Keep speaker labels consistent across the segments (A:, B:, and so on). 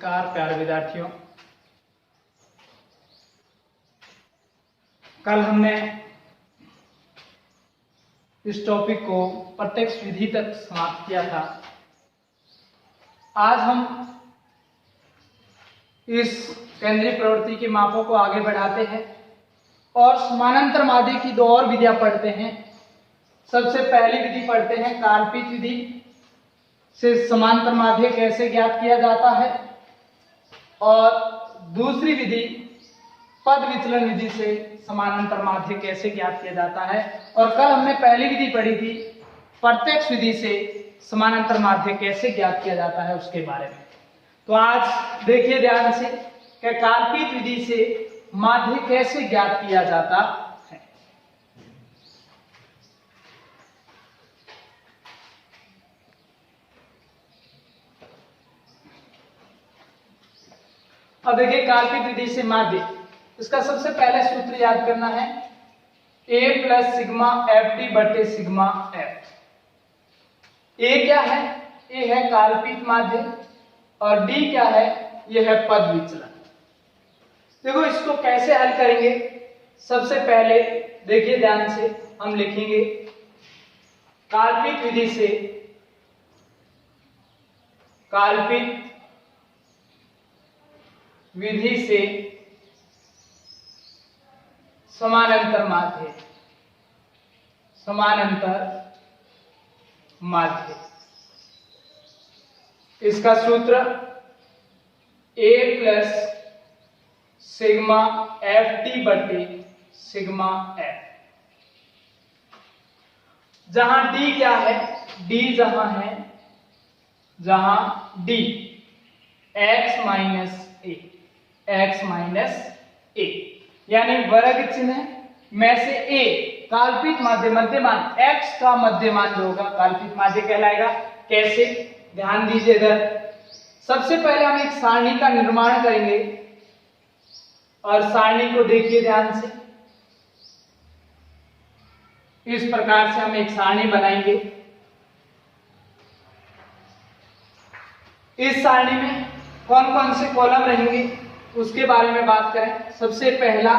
A: नमस्कार प्यारे विद्यार्थियों। कल हमने इस टॉपिक को प्रत्यक्ष विधि तक समाप्त किया था। आज हम इस केंद्रीय प्रवृत्ति के मापों को आगे बढ़ाते हैं और समानांतर माध्य की दो और विधियां पढ़ते हैं। सबसे पहली विधि पढ़ते हैं काल्पित विधि से समांतर माध्य कैसे ज्ञात किया जाता है, और दूसरी विधि पद विचलन विधि से समानांतर माध्य कैसे ज्ञात किया जाता है। और कल हमने पहली विधि पढ़ी थी प्रत्यक्ष विधि से समानांतर माध्य कैसे ज्ञात किया जाता है उसके बारे में। तो आज देखिए ध्यान से कि काल्पित विधि से माध्य कैसे ज्ञात किया जाता है। अब देखिए काल्पित विधि से माध्य, इसका सबसे पहले सूत्र याद करना है a plus sigma F T बटे सिग्मा एफ। a क्या है? a है काल्पित माध्य और d क्या है? यह है पद विचलन। देखो इसको कैसे हल करेंगे। सबसे पहले देखिए ध्यान से हम लिखेंगे काल्पित विधि से समानांतर माध्य। इसका सूत्र a plus sigma F T बटे सिग्मा एफ। जहां d क्या है? d जहां d x माइनस a यानी वर्ग चिन्ह में से a काल्पित माध्य मध्यमान x का मध्यमान जो होगा काल्पित माध्य कहलाएगा। कैसे? ध्यान दीजिए इधर। सबसे पहले हम एक सारणी का निर्माण करेंगे और सारणी को देखिए ध्यान से। इस प्रकार से हम एक सारणी बनाएंगे। इस सारणी में कौन कौन से कॉलम रहेंगे उसके बारे में बात करें। सबसे पहला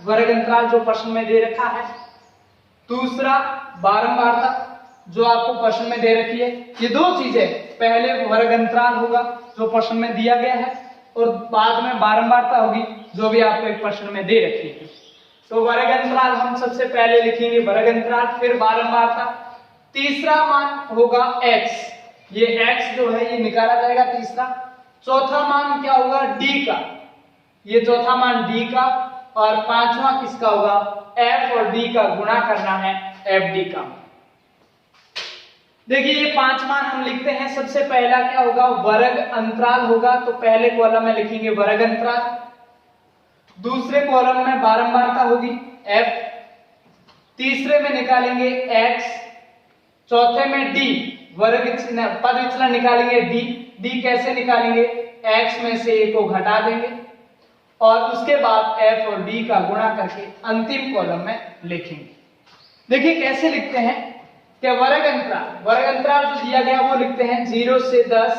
A: वर्ग अंतराल जो प्रश्न में दे रखा है, दूसरा बारंबारता जो आपको प्रश्न में दे रखी है। ये दो चीजें, पहले वर्ग अंतराल होगा जो प्रश्न में दिया गया है और बाद में बारंबारता होगी जो भी आपको एक प्रश्न में दे रखी है। तो वर्ग अंतराल हम सबसे पहले लिखेंगे वर्ग अंतराल, फिर बारंबारता। तीसरा मान होगा x, ये x जो है ये निकाला जाएगा तीसरा। चौथा मान क्या होगा? d का, ये चौथा मान d का। और पांचवा किसका होगा? f और d का गुणा करना है fd का। देखिए ये पांच मान हम लिखते हैं। सबसे पहला क्या होगा? वर्ग अंतराल होगा, तो पहले कॉलम में लिखेंगे वर्ग अंतराल, दूसरे कॉलम में बारंबारता होगी f, तीसरे में निकालेंगे x, चौथे में d वर्ग पद विचलन निकालेंगे d कैसे निकालेंगे? x में से a को घटा देंगे और उसके बाद f और d का गुणा करके अंतिम कॉलम में लिखेंगे। देखिए कैसे लिखते हैं कि वर्ग अंतराल जो दिया गया वो लिखते हैं 0 से 10,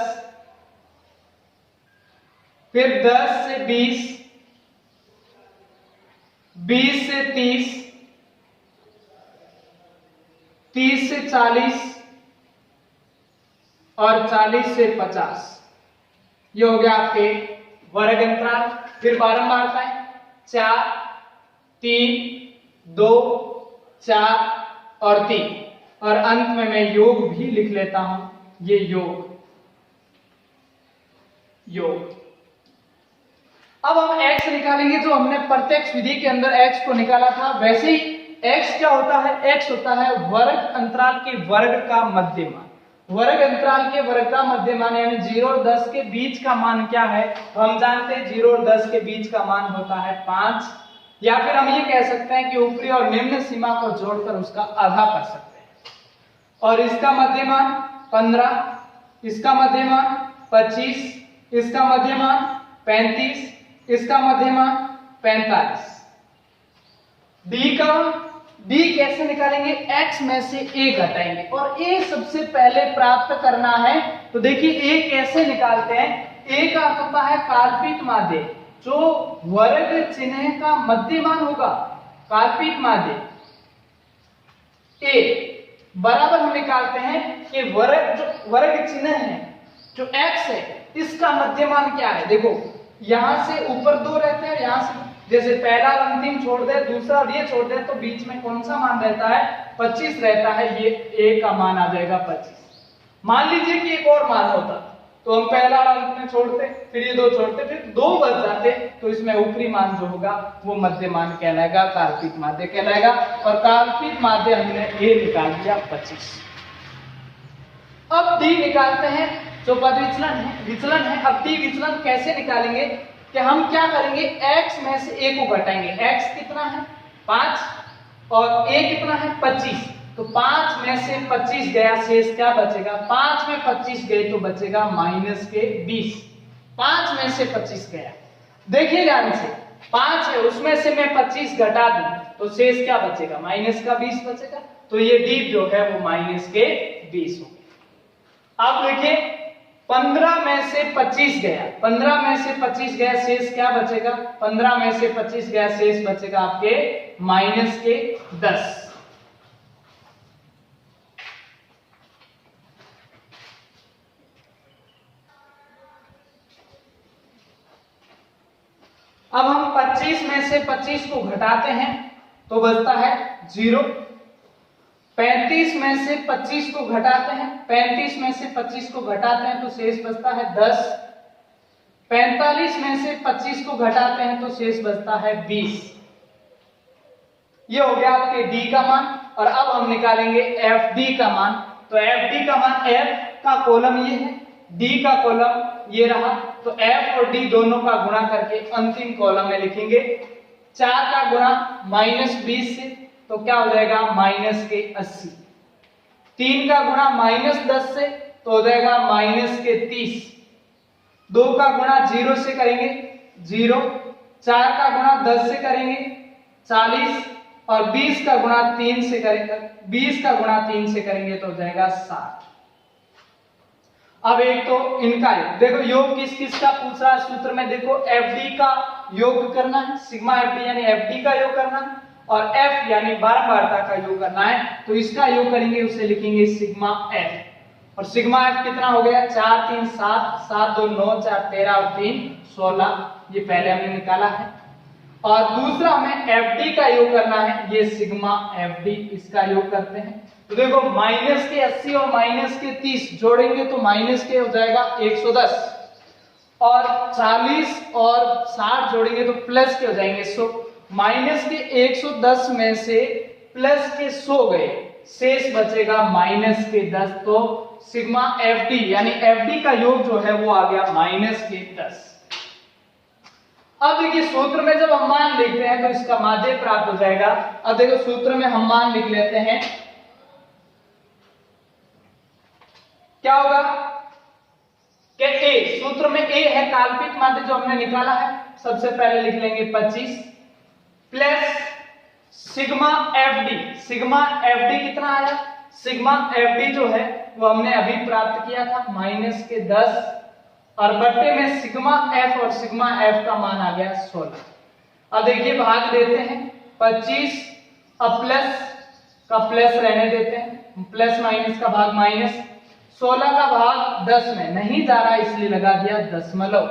A: फिर 10 से 20, 20 से 30, 30 से 40 और 40 से 50। ये हो गया आपके वर्ग अंतराल। फिर बारंबारताएं 4, 3, 2, 4 और 3, और अंत में मैं योग भी लिख लेता हूं। ये योग। अब हम x निकालेंगे जो हमने प्रत्यक्ष विधि के अंदर x को निकाला था। वैसे ही x क्या होता है? x होता है वर्ग अंतराल के वर्ग का मध्यमान। वर्ग अंतराल के वर्ग का मध्यमान यानी 0 और 10 के बीच का मान क्या है? तो हम जानते हैं 0 और 10 के बीच का मान होता है 5, या फिर हम ये कह सकते हैं कि ऊपरी और निम्न सीमा को जोड़कर उसका आधा कर सकते हैं। और इसका मध्यमान 15, इसका मध्यमान 25, इसका मध्यमान 35, इसका मध्यमान 45। डी कैसे निकालेंगे? x में से a घटाएंगे और a सबसे पहले प्राप्त करना है। तो देखिए a कैसे निकालते हैं ए का अर्थ होता है काल्पित माध्य, जो वर्ग चिन्ह का मध्यमान होगा, काल्पित माध्य। ए बराबर हम निकालते हैं कि वर्ग चिन्ह है जो x है, इसका मध्यमान क्या है। देखो यहां से ऊपर 2 रहते हैं, यहां से जैसे पहला और अंतिम छोड़ दे, दूसरा और ये छोड़ दे, तो बीच में कौन सा मान रहता है, 25 रहता है। ये a का मान आ जाएगा 25। मान लीजिए कि एक और मान होता तो हम पहला और अंत में छोड़ते, फिर ये 2 छोड़ते, फिर 2 बच जाते, तो इसमें ऊपरी मान जो होगा वो मध्य मान कहलाएगा, काल्पित माध्य कहलाएगा। और काल्पित माध्य हमने a निकाल दिया 25। अब d निकालते हैं, जो पद विचलन है। अब d विचलन कैसे निकालेंगे कि हम क्या करेंगे, x में से a को घटाएंगे। x कितना है 5 और a कितना है 25, तो 5 में से 25 गया, शेष क्या बचेगा, 5 में 25 गए तो बचेगा -20। 5 में से 25 गया, देखिए ध्यान से, 5 है उसमें से मैं 25 घटा दूं तो शेष क्या बचेगा, -20 बचेगा। तो ये d जो है वो -20 हो गया। अब देखिए 15 में से 25 गया, 15 में से 25 गया, शेष क्या बचेगा, 15 में से 25 गया, शेष बचेगा आपके -10। अब हम 25 में से 25 को घटाते हैं तो बचता है 0। 35 में से 25 को घटाते हैं, 35 में से 25 को घटाते हैं तो शेष बचता है 10। 45 में से 25 को घटाते हैं तो शेष बचता है 20। ये हो गया आपके d का मान। और अब हम निकालेंगे fd का मान। तो fd का मान, f का कॉलम ये है, d का कॉलम ये रहा, तो f और d दोनों का गुणा करके अंतिम कॉलम में लिखेंगे। 4 का गुणा -20 से तो क्या हो जाएगा -80। 3 का गुणा -10 से तो हो जाएगा -30। 2 का गुणा 0 से करेंगे 0। 4 का गुणा 10 से करेंगे 40 और 20 का गुणा 3 से करेंगे, 20 का गुणा 3 से करेंगे तो हो जाएगा 60। अब एक तो इनका योग देखो, योग किस किस का पूछ रहा है सूत्र में, देखो fd का योग करना है, सिग्मा fd यानी fd का योग करना है, और f यानी बारंबारता का योग करना है। तो इसका योग करेंगे, उसे लिखेंगे सिग्मा f। और सिग्मा f कितना हो गया, 4 3 7, 7 2 9, 4 13 और 3 16, ये पहले हमने निकाला है। और दूसरा हमें fd का योग करना है, ये सिग्मा fd, इसका योग करते हैं। तो देखो -80 और -30 जोड़ेंगे तो माइनस के हो जाएगा 110, और 40 और 60 जोड़ेंगे तो प्लस के हो जाएंगे 100। -110 में से प्लस के 100 गए, शेष बचेगा -10। तो सिग्मा fd यानी fd का योग जो है वो आ गया -10। अब देखिए सूत्र में जब हम मान लिखते हैं तो इसका माध्य प्राप्त हो जाएगा। अब देखो सूत्र में हम मान लिख लेते हैं, क्या होगा कि a, सूत्र में a है काल्पनिक माध्य जो हमने निकाला है, सबसे पहले लिख लेंगे 25 plus sigma fd। Sigma fd कितना आया, सिग्मा fd जो है वो हमने अभी प्राप्त किया था -10, और बट्टे में सिग्मा f, और सिग्मा f का मान आ गया 16। अब देखिए भाग देते हैं 25, अब प्लस का प्लस रहने देते हैं, प्लस माइनस का भाग माइनस, 16 का भाग 10 में नहीं जा रहा इसलिए लगा दिया दशमलव,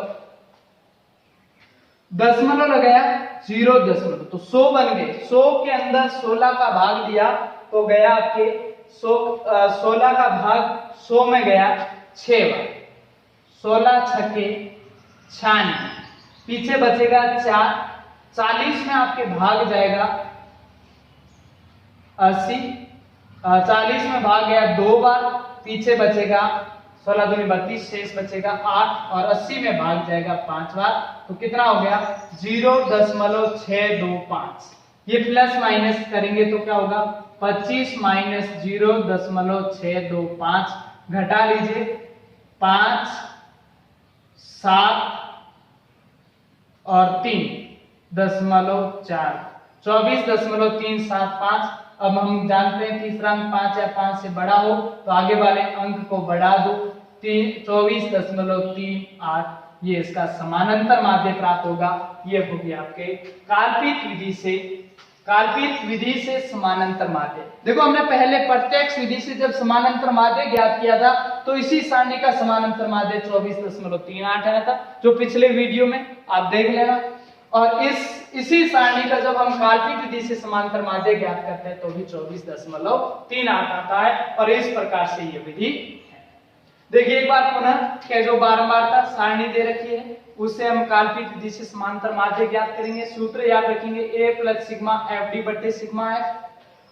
A: दशमलव लगाया 0 दशमलव, तो 100 बन गए। 100 के अंदर 16 का भाग दिया तो गया आपके 16 का भाग 100 में गया 6 बार, 16 छक्के 96, पीछे बचेगा 4, 40 में आपके भाग जाएगा 80, 40 में भाग गया 2 बार, पीछे बचेगा 16 दूनी 32, शेष बचेगा 8, और 80 में भाग जाएगा 5 बार, तो कितना हो गया 0.625। ये प्लस माइनस करेंगे तो क्या होगा 25 माइनस 0.625, घटा लीजिए 5 7 और 3.4, 24.375। अब हम जानते हैं तीसरा अंक 5 या 5 से बड़ा हो तो आगे वाले अंक को बढ़ा दो, 24.38 ये इसका समानांतर माध्य प्राप्त होगा। ये हो गया आपके कल्पित विधि से समानांतर माध्य। देखो हमने पहले प्रत्यक्ष विधि से जब समानांतर माध्य ज्ञात किया था तो इसी सारणी का समानांतर माध्य 24.38 आया था, जो पिछले वीडियो में आप देख लेना। और इसी सारणी का जब हम कल्पित विधि से समांतर माध्य ज्ञात करते हैं तो भी 24.38 आता है। और इस प्रकार से ये विधि है। देखिए एक बार पुनः क्या जो बारंबारता सारणी दे रखी है उससे हम कल्पित विधि से समांतर माध्य ज्ञात करेंगे। सूत्र याद रखेंगे a plus sigma F D बटे सिग्मा एफ।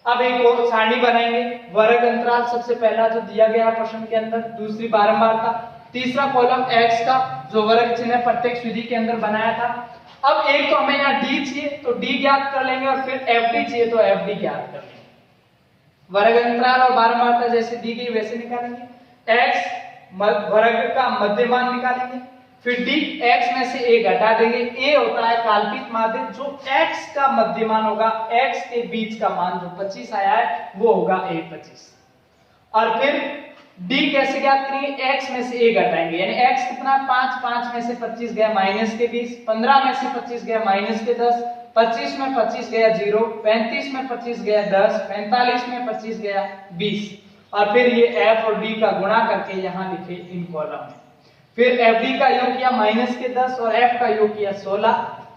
A: अब एक और सारणी बनाएंगे, वर्ग अंतराल सबसे पहला जो दिया गया है प्रश्न के अंदर, दूसरी बारंबारता, तीसरा कॉलम x का जो वर्ग चिन्ह प्रत्यक्ष विधि के अंदर बनाया था। अब एक तो हमें यहाँ d चाहिए तो d ज्ञात कर लेंगे और फिर fd चाहिए तो fd ज्ञात कर लेंगे। वर्ग अंतराल और बारंबारता जैसे दी गई वैसे निकालेंगे। x वर्ग का मध्यमान निकालेंगे, फिर d x में से a घटा देंगे। a होता है काल्पित माध्य, जो x का मध्यमान होगा, x के बीच का मान जो 25 आया है वो होगा a 25। और फिर d कैसे ज्ञात करेंगे, x में से a घटाएंगे, यानी x कितना 5, 5 में से 25 गया माइनस के 20, 15 में से 25 गया माइनस के 10, 25 में 25 गया 0, 35 में 25 गया 10, 45 में 25 गया 20। और फिर ये f और d का गुणा करके यहाँ लिखे इन कॉलम में। फिर fd का योग किया माइनस के 10 और f का योग किया 16।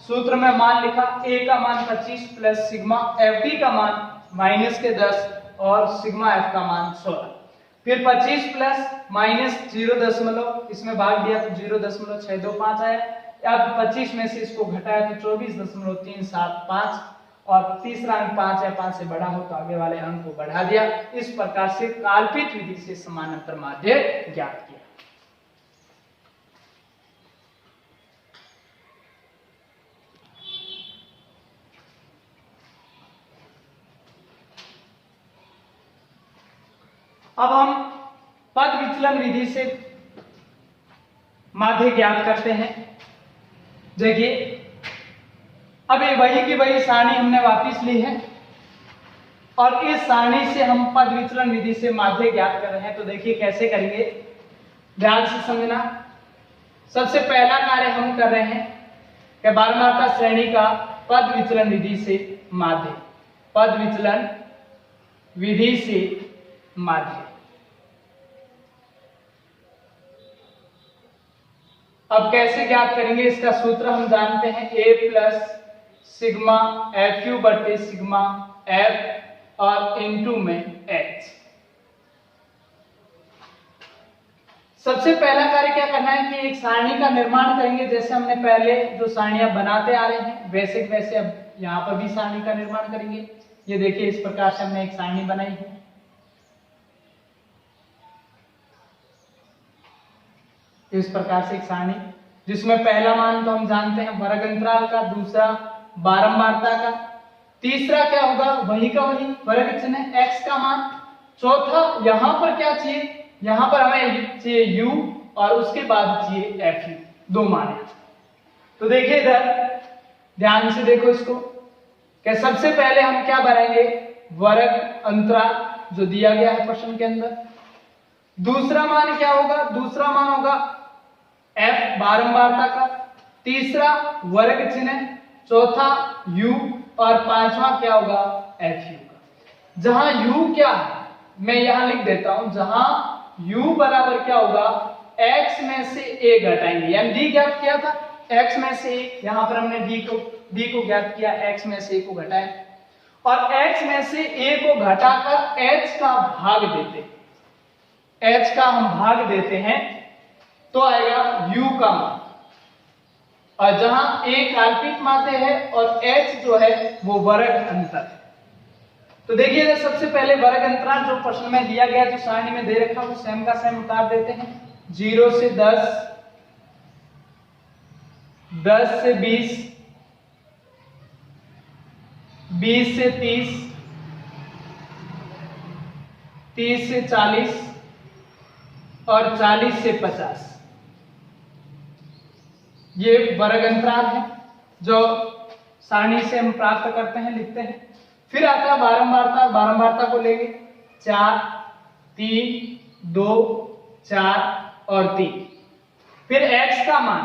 A: सूत्र में मान लिखा, a का मान 25 प्लस सिग्मा fd का मान माइनस के 10 और सिग्मा f का मान 16। फिर 25 प्लस माइनस 0 इसमें भाग दिया तो 0.625 आया। अब 25 में से इसको घटाया तो 24.375 और तीसरा अंक 5 है, 5 से बड़ा हो तो आगे वाले अंक को बढ़ा दिया। इस प्रकार से कल्पित विधि से समानांतर माध्य ज्ञात किया। अब हम पद विचलन विधि से माध्य ज्ञात करते हैं। देखिए अब ये वही की वही सारणी हमने वापस ली है और इस सारणी से हम पद विचलन विधि से माध्य ज्ञात कर रहे हैं। तो देखिए कैसे करेंगे, ध्यान से समझना। सबसे पहला कार्य हम कर रहे हैं कि बारंबारता श्रेणी का पद विचलन विधि से माध्य, पद विचलन विधि से माध्य। अब कैसे ज्ञात करेंगे, इसका सूत्र हम जानते हैं, a plus sigma F Q बटे सिग्मा एफ और इनटू में h। सबसे पहला कार्य क्या करना है कि एक सारणी का निर्माण करेंगे। जैसे हमने पहले जो सारणियां बनाते आ रहे हैं वैसे वैसे अब यहाँ पर भी सारणी का निर्माण करेंगे। ये देखिए इस प्रकार से हमने एक सारणी बनाई है। इस प्रकार से एक सारणी जिसमें पहला मान तो हम जानते हैं वर्ग अंतराल का, दूसरा बारंबारता का, तीसरा क्या होगा वही का वही वर्ग चिन्ह x का मान, चौथा यहां पर क्या चाहिए, यहां पर हमें चाहिए u और उसके बाद चाहिए fu, दो मान है। तो देखिए इधर ध्यान से देखो इसको कि सबसे पहले हम क्या बनाएंगे, वर्ग अंतराल जो दिया गया है प्रश्न के अंदर। दूसरा मान क्या होगा, दूसरा मान होगा f बारंबारता का, तीसरा वर्ग चिन्ह, चौथा u और पांचवा क्या होगा fu का। जहां u क्या है मैं यहां लिख देता हूं, जहां u बराबर क्या होगा x में से a घटाएंगे, यानी d ज्ञात किया था x में से a, यहां पर हमने d को ज्ञात किया, x में से a को घटाया और x में से a को घटाकर h का भाग देते, h का हम भाग देते हैं तो आएगा u का मान। और जहां a काल्पनिक माध्य है और h जो है वो वर्ग अंतर है। तो देखिए सबसे पहले वर्ग अंतराल जो प्रश्न में दिया गया जो सारणी में दे रखा वो सेम का सेम उतार देते हैं। 0 से 10, 10 से 20, 20 से 30, 30 से 40 और 40 से 50, ये वर्ग अंतराल है जो सारणी से हम प्राप्त करते हैं, लिखते हैं। फिर आता है बारंबारता, बारंबारता को लेंगे 4, 3, 2, 4 और 3। फिर x का मान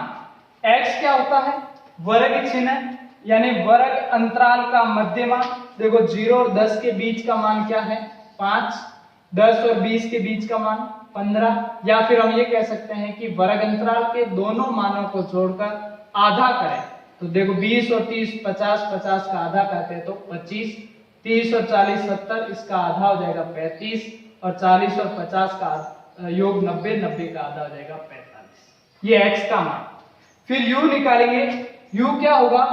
A: x क्या होता है? वर्ग चिन्ह यानी वर्ग अंतराल का मध्यमान। देखो 0 और 10 के बीच का मान क्या है? 5। 10 और 20 के बीच का मान 15। या फिर हम ये कह सकते हैं कि वर्ग अंतराल के दोनों मानों को जोड़कर आधा करें। तो देखो 20 और 30 50, 50 का आधा करते हैं तो 25, 30 और 40 70, इसका आधा हो जाएगा 35, और 40 और 50 का योग 90, 90 का आधा हो जाएगा 45। ये x का मान। फिर u निकालेंगे। u क्या होगा?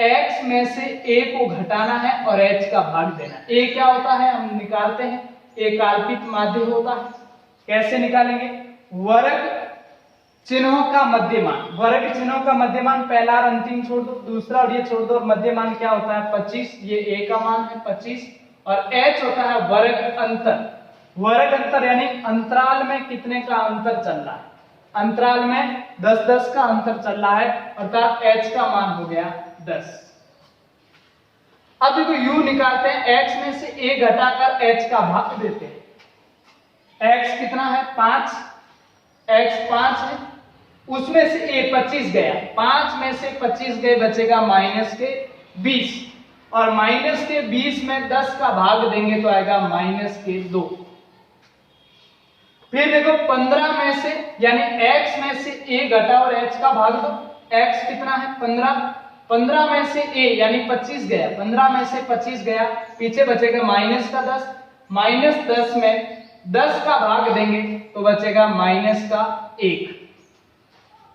A: x में से a को घटाना है और h का भाग देना। a क्या होता है हम निकालते हैं, a काल्पनिक माध्य होता है। कैसे निकालेंगे? वर्ग चिन्हों का मध्यमान। वर्ग चिन्हों का मध्यमान पहला और अंतिम छोड़ दो, दूसरा और ये छोड़ दो, और मध्यमान क्या होता है? 25। ये a का मान है 25, और h होता है वर्ग अंतर। वर्ग अंतर यानी अंतराल में कितने का अंतर चल रहा है? अंतराल में 10-10 का अंतर चल रहा है, अर्थात h का मान हो गया 10। अब देखो u निकालते हैं। x में से a घटाकर h का भाग देते हैं। x कितना है? 5। x 5 है, उसमें से a 25 गया, 5 में से 25 गए, बचेगा माइनस के 20, और माइनस के 20 में 10 का भाग देंगे तो आएगा माइनस के 2। फिर देखो 15 में से यानी x में से a घटा और h का भाग दो। x कितना है? 15। 15 में से a यानी 25 गया, 15 में से 25 गया, पीछे बचेगा माइनस का 10, माइनस 10 में 10 का भाग देंगे तो बचेगा माइनस का 1।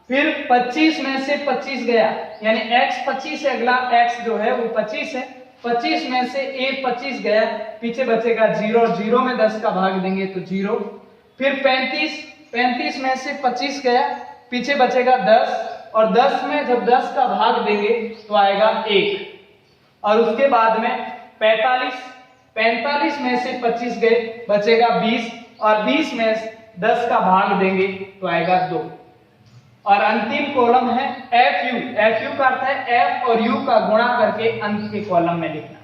A: फिर 25 में से 25 गया यानी x 25 है, अगला x जो है वो 25 है, 25 में से a 25 गया, पीछे बचेगा 0, और 0 में 10 का भाग देंगे तो 0। फिर 35 में से 25 गया, पीछे बचेगा 10, और 10 में जब 10 का भाग देंगे तो आएगा 1, और उसके बाद में 45 में से 25 गए, बचेगा 20, और 20 में 10 का भाग देंगे तो आएगा 2, और अंतिम कॉलम है FU। FU का अर्थ है F और U का गुणा करके अंत के कॉलम में लिखना।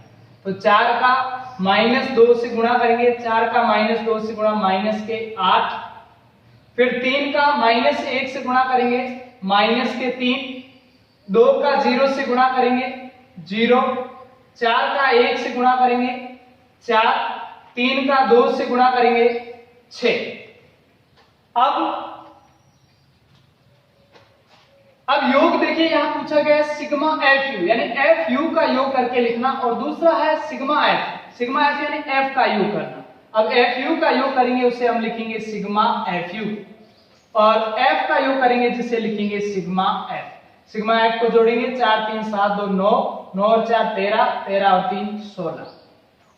A: तो 4 का -2 से गुणा करेंगे, 4 का -2 से गुणा माइनस के 8, फिर 3 का -1 से गुणा करेंगे माइनस के 3, 2 का 0 से गुणा करेंगे 0, 4 का 1 से गुणा करेंगे 4, 3 का 2 से गुणा करेंगे 6। अब योग देखिए, यहां पूछा गया सिग्मा FU यानी FU का योग करके लिखना, और दूसरा है सिग्मा F यानी F का योग करना। अब FU का योग करेंगे उसे हम लिखेंगे सिग्मा FU, और F का योग करेंगे जिसे लिखेंगे सिग्मा F। सिग्मा F को जोड़ेंगे 4 3 7 2 9, 9 और 4 13, 13 और 3 16,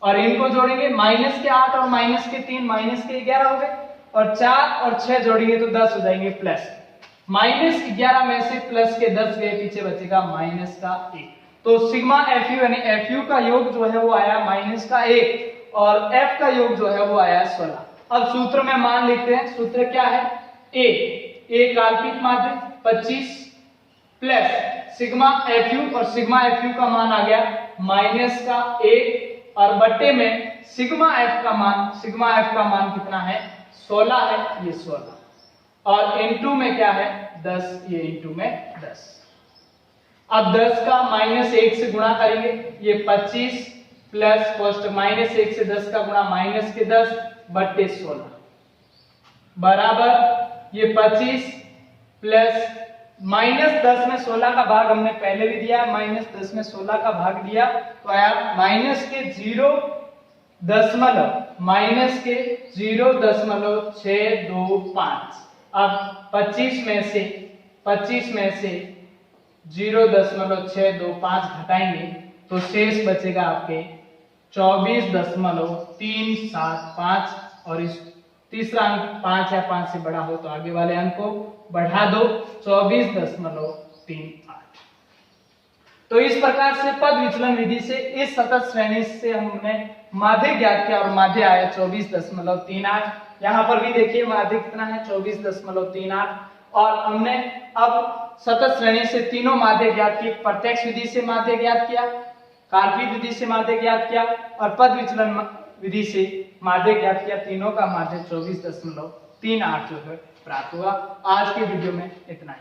A: और इनको जोड़ेंगे माइनस के 8 और माइनस के 3 माइनस के 11 हो गए, और 4 और 6 जोड़ेंगे तो 10 हो जाएंगे प्लस। -11 में से प्लस के 10 गए, पीछे बचेगा माइनस का 1। तो सिग्मा FU यानी FU का योग जो है वो आया माइनस का 1, और F का योग जो है वो आया 16। अब सूत्र में मान लिखते हैं। सूत्र क्या है? A काल्पनिक माध्य 25 प्लस सिग्मा FU, और सिग्मा FU का मान आ गया माइनस का 1, और बट्टे में सिग्मा F का मान कितना है? 16 है, ये 16, और इनटू में क्या है? 10, ये इनटू में 10। अब 10 का -1 से गुणा करेंगे, ये 25 प्लस फर्स्ट -1 से 10 का गुणा माइनस के 10 बट्टे 16 बराबर ये 25 प्लस -10 में 16 का भाग हमने पहले भी दिया है, -10 में 16 का भाग दिया तो आया माइनस के 0.625। अब 25 में से 0.625 घटाएंगे तो शेष बचेगा आपके 24.375, और इस तीसरा अंक 5 या 5 से बड़ा हो तो आगे वाले अंक को बढ़ा दो 24.38। तो इस प्रकार से पद विचलन विधि से इस सतत श्रेणी से हमने माध्य ज्ञात किया, और माध्य आया 24.38। यहाँ पर भी देखिए माध्य कितना है? 24.38। और हमने अब सतत श्रेणी से तीनों माध्य ज्ञात किए। प्रत्यक्ष विधि से माध्य ज्ञात किया, काल्पनिक विधि से माध्य ज्ञात किया, और पद विचलन विधि से माध्य ज्ञात किया। तीनों का माध्य 24.38 जो है प्राप्त हुआ। आज के वीडियो में इतना ही।